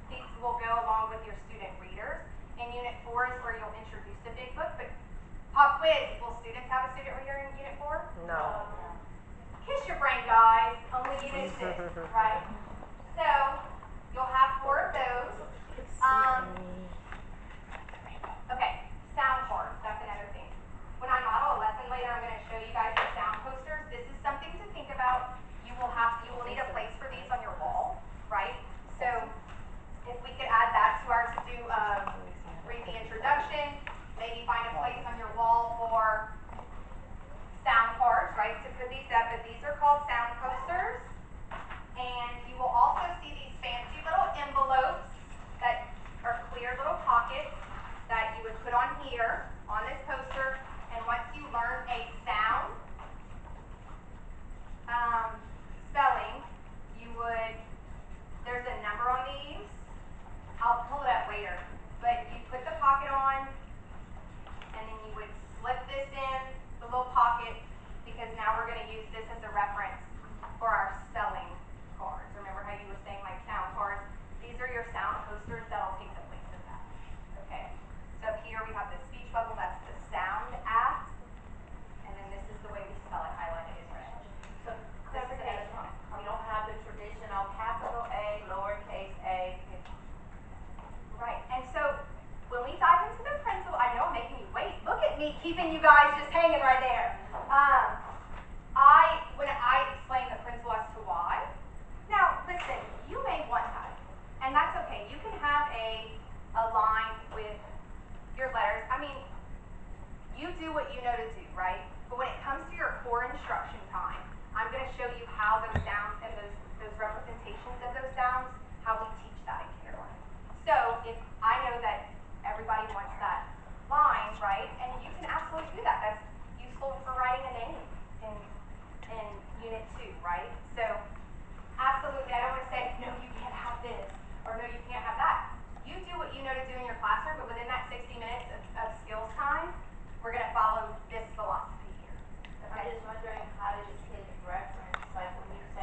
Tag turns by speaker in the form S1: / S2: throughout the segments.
S1: These will go along with your student readers. And Unit 4 is where you'll introduce the big book. But pop quiz, will students have a student reader in Unit 4?
S2: No.
S1: Kiss your brain, guys. Only Unit 6, right? So, you'll have 4 of those. Okay, sound cards. That's another thing. When I model a lesson later, I'm going to show you guys the sound posters. This is something to think about. You will need a place for these on your wall, right? So, if we could add that to our to-do, read the introduction, maybe find a place on your wall for sound cards, right, to put these up. But these are called sound posters. And you will also see these fancy little envelopes that are clear little pockets that you would put on here, on this poster. And once you learn a sound spelling, there's a number on these. I'll pull it up later. But you put the pocket on, and then you would slip this in the little pocket, because now we're going to use this as a reference for our spelling cards. Remember how you were saying like sound cards? These are your sound posters that'll take the place of that. Okay? So up here we have the speech bubble, that's the sound at, and then this is the way we spell it, highlighted in red.
S3: So clarification, we don't have the traditional capital A, lowercase a.
S1: Right, and so when we dive into the principle, I know I'm making you wait. Look at me keeping you guys just hanging right there. When I explain the principle as to why, now listen, you may want that, and that's okay. You can have a line with your letters. I mean, you do what you know to do, right? But when it comes to your core instruction time, I'm going to show you how those sounds and those representations of those sounds, how we teach that in kindergarten. So if I know that everybody wants that line, right? And you can absolutely do that. That's useful for writing a name in Unit 2, right? So absolutely, I don't want to say, no, you can't have this, or no, you can't have that. You do what you know to do in your classroom, but within that 60 minutes of skills time, we're going to follow this philosophy here.
S3: Okay. I'm just wondering, how do the kids reference, like when you say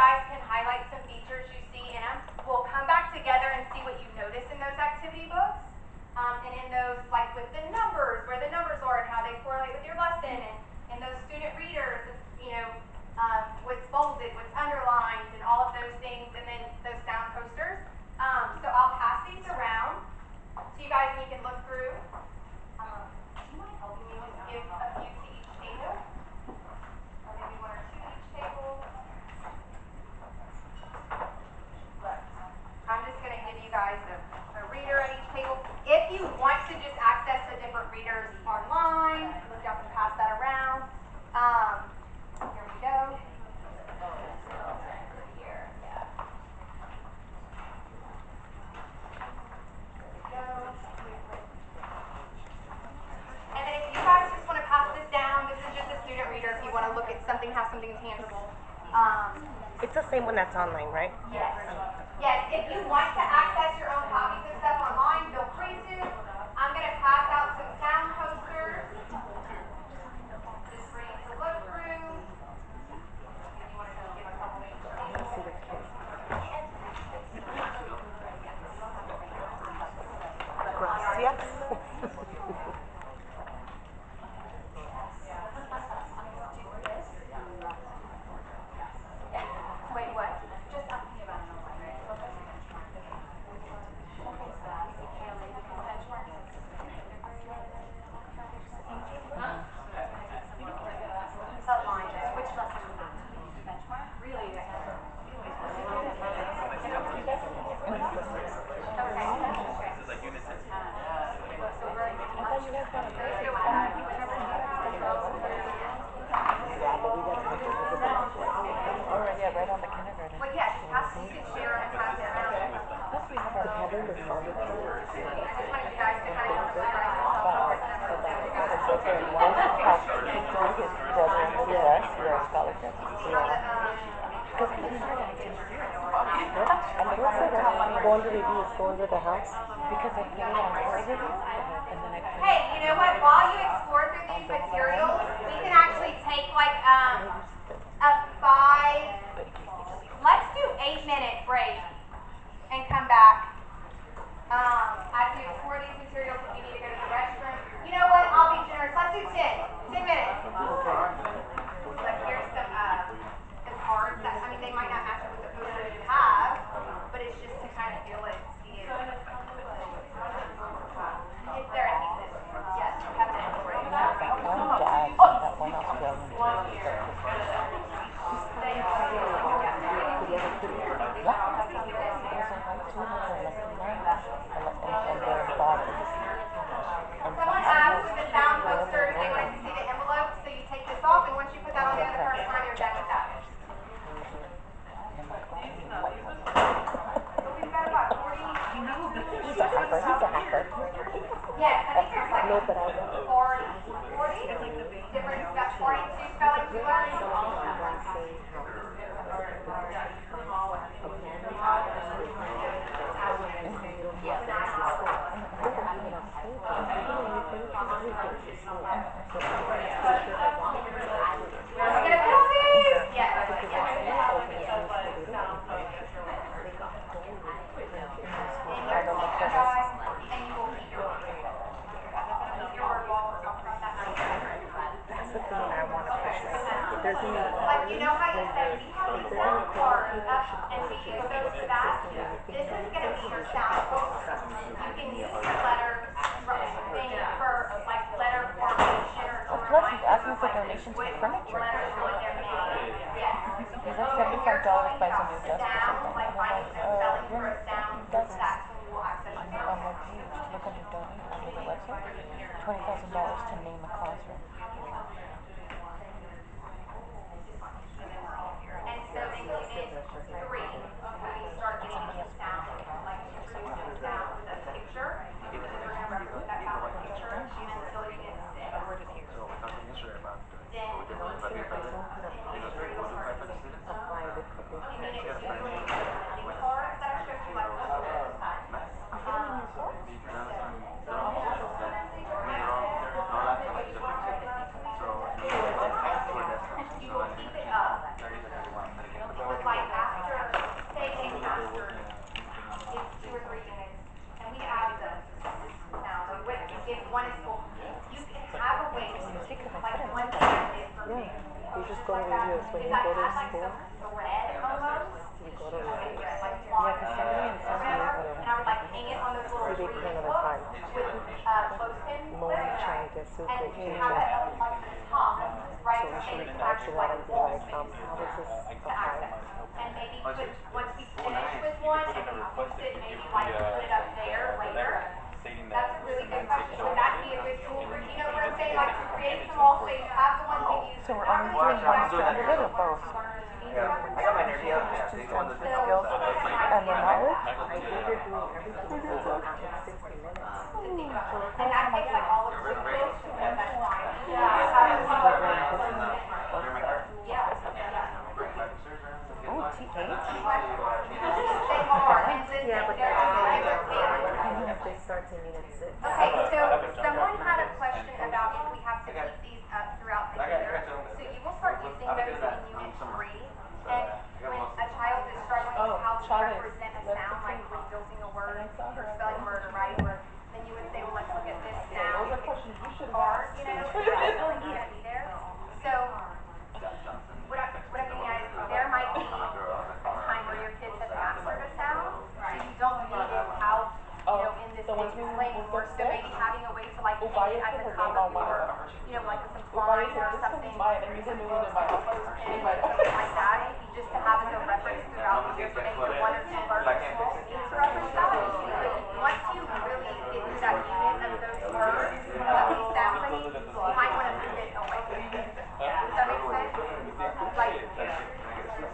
S1: guys can highlight some features you see in them. We'll come back together and see what you notice in those activity books. And in those, like with the numbers, where the numbers are and how they correlate with your lesson, and those student readers, you know, what's bolded, what's underlined, and all of those things, and then those sound posters. So I'll pass these around to you guys, and you can look through. Do you mind helping me just give a few to each table? Or maybe one or two to each table? I'm just going to give you guys a reader at each table. If you want to just access the different readers online, look, y'all can pass that around. Here we go. Here, yeah. There we go. And then if you guys just want to pass this down, this is just a student reader if you want to look at something, have something tangible.
S2: It's the same one that's online, right?
S1: Yes. Yes, if you want to access your own copies of stuff online, feel free to. I'm going to pass out some sound posters just for you to look through. If you want to just give a couple names for people.
S2: Gracias.
S1: Wait, what?
S4: Just asking about an online, right? So what's your benchmark? Okay, so CPLA because benchmark is
S1: So line.
S4: which lesson would that be? Benchmark? Really?
S2: Right on the kindergarten.
S1: Well, yeah, just pass, you can share and pass it around.
S2: Plus we have our pattern is
S1: I just wanted you guys to kind of familiarize yourself with
S2: so that it's like there was how he threw his brother in the US, US scholarship. Yeah. Because I didn't know that I didn't do it. And the rest of it, go under reviews, go under the house. Because I put it on her review, and then I put
S1: Hey, you know what? While you explore through these materials, we can actually take like a 5, let's do 8-minute break and come back. As we explore these materials, if you need to go to the restroom. You know what? I'll be generous. Let's do 10 minutes. Like here's some cards that, I mean, they might not match up with the posters you have, but it's just to kind of feel it, see it. It's there in pieces. Yes, we have an break.
S2: one dad, that one Australian
S1: Someone asked with the sound posters, they wanted to see the envelope, so you take this off, and once you put that on there the first time, you're done with that. So we've got about 40.
S2: He's a hacker,
S1: Yes, I think there's like
S2: No, but I
S1: 40 different stuff, 42 spellings you learn. Like, you know how you said we have these little cards up and we use those for that? This is going to be your sound poster. You can use the letter thing for like letter formation or to
S2: plus
S1: remind
S2: he's asking
S1: you
S2: for
S1: like
S2: donations for
S1: what
S2: furniture.
S1: letters are in their name. Yes.
S2: He's like
S1: When you're
S2: $75
S1: talking
S2: buys a
S1: about
S2: new desk or
S1: sound,
S2: something.
S1: like
S2: And I'm
S1: finding
S2: like,
S1: a spelling for a sound,
S2: that's
S1: that's when you will access your
S2: on
S1: sound.
S2: my page. Look under donate under the website. $20,000 to name a classroom.
S1: And so in unit 3, we start getting into sound, like introducing sound with a picture, because we're going to represent that sound with a picture until unit 6. Then in unit 3, you'll start using in unit 2 and unit 3, the cards that I showed you, like most of the time. You will keep it up with like
S2: is when
S1: is
S2: you
S1: I
S2: go to
S1: had like
S2: school,
S1: some thread almost,
S2: you go to reviews.
S1: like
S2: Yeah, because somebody in
S1: or
S2: San
S1: whatever,
S2: Diego,
S1: and I would like hang it on those little
S2: see, they
S1: tree
S2: put another
S1: hooks
S2: time.
S1: with clothespin
S2: Lauren
S1: clips,
S2: Chang gets so
S1: and
S2: great
S1: have
S2: teacher.
S1: that up like the top, right?
S2: So we
S1: And
S2: should
S1: you can
S2: reply to
S1: actually
S2: that
S1: like
S2: and be
S1: wall
S2: like,
S1: space
S2: how does this
S1: to
S2: apply?
S1: access. And maybe put, once we finish with one and we use it, maybe like put it up there later. That's a really good question. Would that be a good tool for, you know what I'm saying, like to create some wall space, have the ones we use.
S2: So we're
S1: not
S2: only
S1: really
S2: doing
S1: just
S2: master
S1: that,
S2: and good or both?
S1: to learn if you need
S5: Yeah,
S1: reference
S5: I got my
S1: numbers.
S5: nerdy up there.
S2: Two
S5: They go on
S2: sets
S5: the
S2: of skills and the knowledge?
S5: I think they're doing everything in 60 minutes.
S1: And that takes like all of 2 books, but that's fine.
S5: Yeah.
S1: Have it
S2: Like
S1: like,
S2: we're in business.
S1: yeah.
S2: Ooh, TH?
S1: They are, and listen,
S5: Yeah, but
S1: they're
S5: that's
S1: tailored.
S5: if they start to meet at 6.
S1: Okay, so someone had a question about if we have to keep these up throughout the year. So you will start using those in unit 3. And when a child is struggling with how to represent a sound, like when building a word, or spelling a word, or writing a word, then you would say, well, let's look at this sound part, you know, it's really gonna be there. So what I'm getting at is there might be a time where your kids have mastered a sound, so you don't need it out, you know, in this big display anymore. So maybe having a way to like hang it at the top of your, you know, like with some twine or something, or some books or something like that, just to have as a reference throughout the year for maybe the 1 or 2 learners need to reference that. But once you really get through that unit of those words, of these sounds, I mean, you might want to move it away. Does that make sense? Like, right.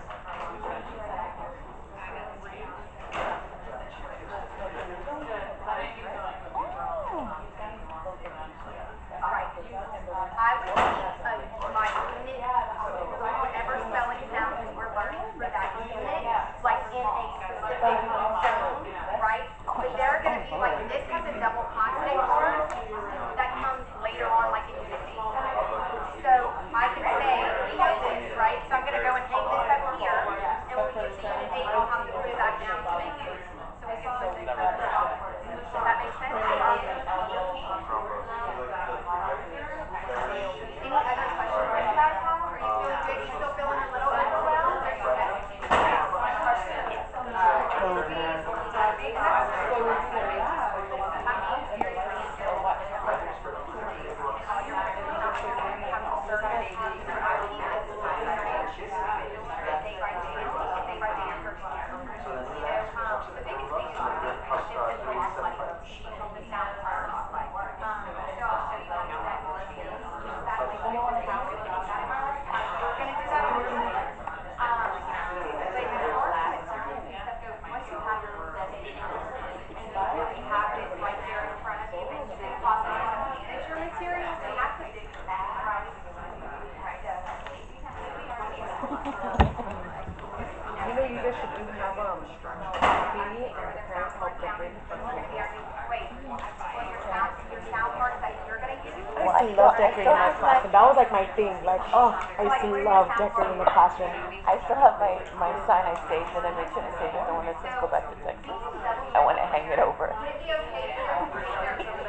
S1: I would keep my unit, whatever spelling sounds we were learning for that unit, like in a specific zone, right? But they're gonna be like, this has a double consonant word that comes later on, like in unit 8. So I can say, we know this, right? So I'm gonna go and hang this up here, and when we get to unit 8, I'll have to put it back down to make it. So we can put it does that make sense? Any other questions that you guys have? Are you feeling good? You still feeling a little overwhelmed? Are you okay? The biggest thing is shifted velocity and the sound part. So I'll show you how to do that. We're gonna do that in a minute. But as far as the materials and stuff goes, once you have your presentation and you really have it right there in front of you, it's gonna cost you to manage your materials, and that's a big thing, right?
S5: You know, you guys should do have Katie and the parents help decorate the front of the house.
S1: Wait, well, your sound parts that you're gonna use?
S2: Well, I love decorating my classroom. That was like my thing. Like, oh, I used to love decorating the classroom. I still have my sign I saved and I made sure to save it. The one that says go back to Texas. I want to hang it over.
S1: Would it be okay for them to take their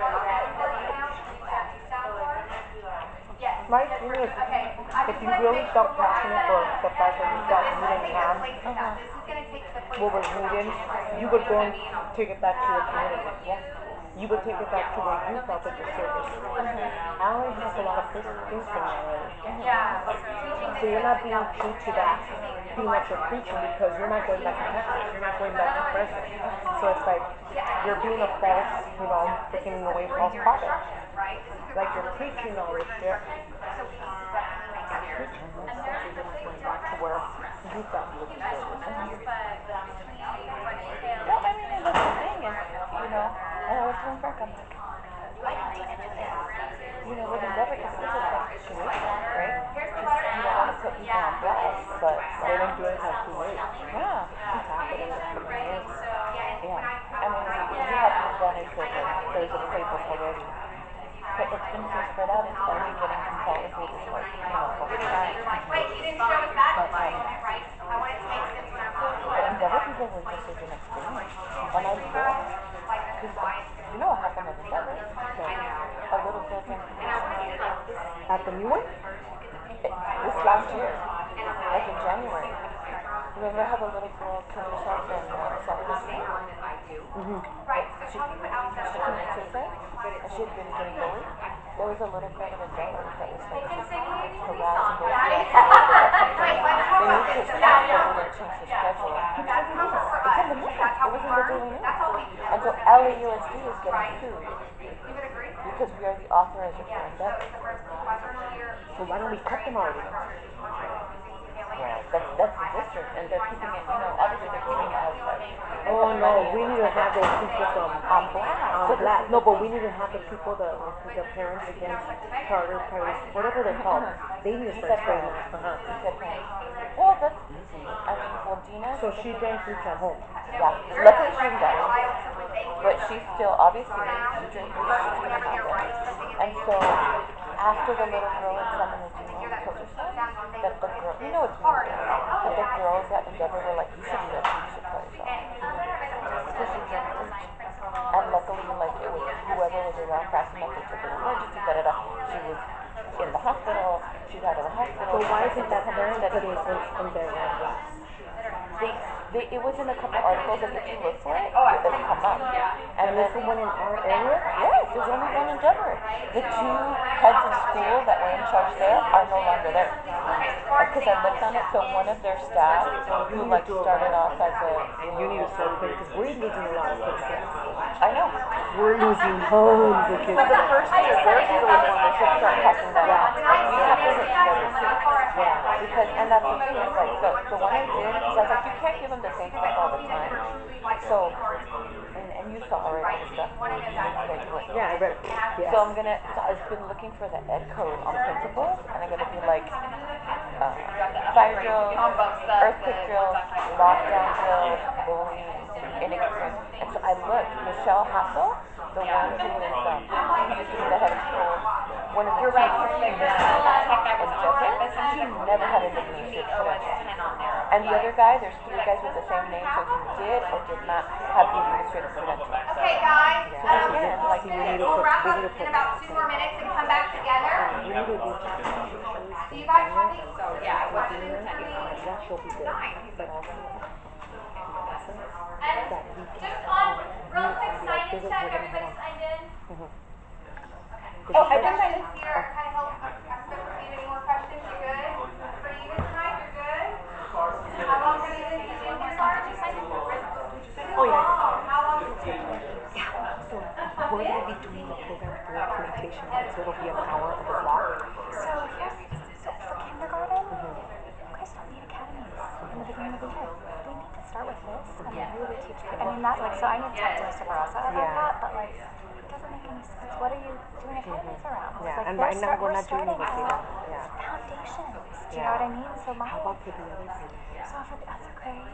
S1: sound parts? Yes.
S2: My thing is,
S1: Okay.
S2: if you really felt passionate for the fact that you felt
S1: This
S2: needed
S1: is
S2: hand,
S1: gonna take the place
S2: what was needed, you would go and take it back to your community. You would take it back to where you felt it was service. Allie has a lot of things for me already.
S1: Yeah.
S2: So you're not being true to that thing that you're preaching because you're not going back to Texas. You're not going back to present. So it's like you're being a false, you know, freaking away false prophet. Like you're preaching all this shit.
S1: So we need to definitely make that sure.
S2: And that's you're not going back to where you felt you would be service.
S4: Well, I mean, and that's the thing is, you know, I always tell Frank, I'm like, why don't they do that? You know, living better because this is like situation, right? You don't want to put people on blast, but
S2: They don't do it until too late.
S4: yeah,
S2: It's happening.
S4: yeah. I mean, you have the advantage that there's a playbook already. But it's been so spread out, it's only getting consolidated, like, you know, over time.
S1: Wait, you didn't show us that component, right? I want it to make sense when I'm talking
S4: But
S1: about
S4: in other people were just as inexperienced. And I grew
S1: like this is why it's
S4: you know what happened at the devil? A little girl drank the
S2: At the new one?
S4: this last year. remember how the little girl killed herself in Sacramento?
S1: Right, so
S4: She
S1: tell me what else
S4: committed suicide, and she had been getting bullied. There was a little girl in Denver that was like harassing both girls.
S1: Wait, let's
S4: They
S1: talk
S4: moved
S1: about
S4: his
S1: this.
S4: class over to change the schedule.
S1: That's comfort for us. That's how we learn. That's how we
S4: And so LAUSD is getting sued
S1: You would agree?
S4: because we are the authorizer for
S1: So
S4: endeavor.
S1: it's the first question here.
S5: So why don't we cut them already?
S4: Well, that's the district, and they're keeping it, obviously they're keeping it outside.
S5: Oh no, we need to have those people from
S4: On blast.
S5: on blast. No, but we need to have the people the parents against charter parents, whatever they're called. They need to start spraying that.
S4: He said parents. Well, that's easy. I mean, well, Dina.
S5: So she drank fruits at home.
S4: Yeah, luckily she's done. But she's still, obviously, she drinks, she's gonna have it. And so, after the little girl in San Bernardino killed herself, that the girl, it's hard, that the girls at Endeavor were like, you should do that too, you should kill yourself. And luckily, like, it was whoever was around fast enough, they took her to emergency, da-da-da. She was in the hospital, she's out of the hospital.
S5: But why isn't that parent putting in their blast?
S4: It was in a couple articles, like if you look for it, it'll come up. And
S5: There's
S4: then,
S5: someone in our area?
S4: yes, there's only one in Denver. The two heads of school that were in charge there are no longer there. Because I looked on it, so one of their staff, who like started off as a,
S5: You need to start putting, because we're losing a lot of kids.
S4: I know.
S5: We're losing tons of kids.
S4: So the first year, they're really when they should start cutting that out. We have to hit together too. Yeah, because, and that's the thing, it's like, the one I did, because I was like, you can't give them the same stuff all the time. So, and you saw already the stuff.
S5: Yeah, I read. Yes.
S4: So so I've been looking for the ed code on principles, and I'm gonna be like, fire drills, earthquake drills, lockdown drills, bullying, inexperience. And so I looked, Michelle Hassel, the one who is, who used to be the head of school, one of the two in Jesuit, she never had an administrative credential. And the other guy, there's 3 guys with the same name, so he did or did not have the administrative credential.
S1: Okay, guys.
S4: So again, like,
S1: We'll wrap up in about 2 more minutes and come back together.
S5: We need to do
S1: Do you guys have any questions?
S5: that she'll be good.
S1: And just on real quick signage check, everybody signed in? Oh, I think I didn't see her kind of help us with any more questions. You good? For you tonight, you're good? How long have you been teaching this art? Did you sign in?
S5: Oh yeah.
S1: How long did you
S5: So we're going to be doing the program for implementation, so it'll be an hour of a block.
S4: So for kindergarten, you guys don't need academies in the beginning of the year. They need to start with this and then really teach them. I mean, that's like, so I need to talk to Mr. Barossa about that, but like, it doesn't make any sense. What are you doing academies around?
S5: Yeah,
S4: like,
S5: and right now we're not doing
S4: starting
S5: anything.
S4: at
S5: Yeah.
S4: foundations. Do you know what I mean? So
S5: How about for the other program?
S4: so for the other grade,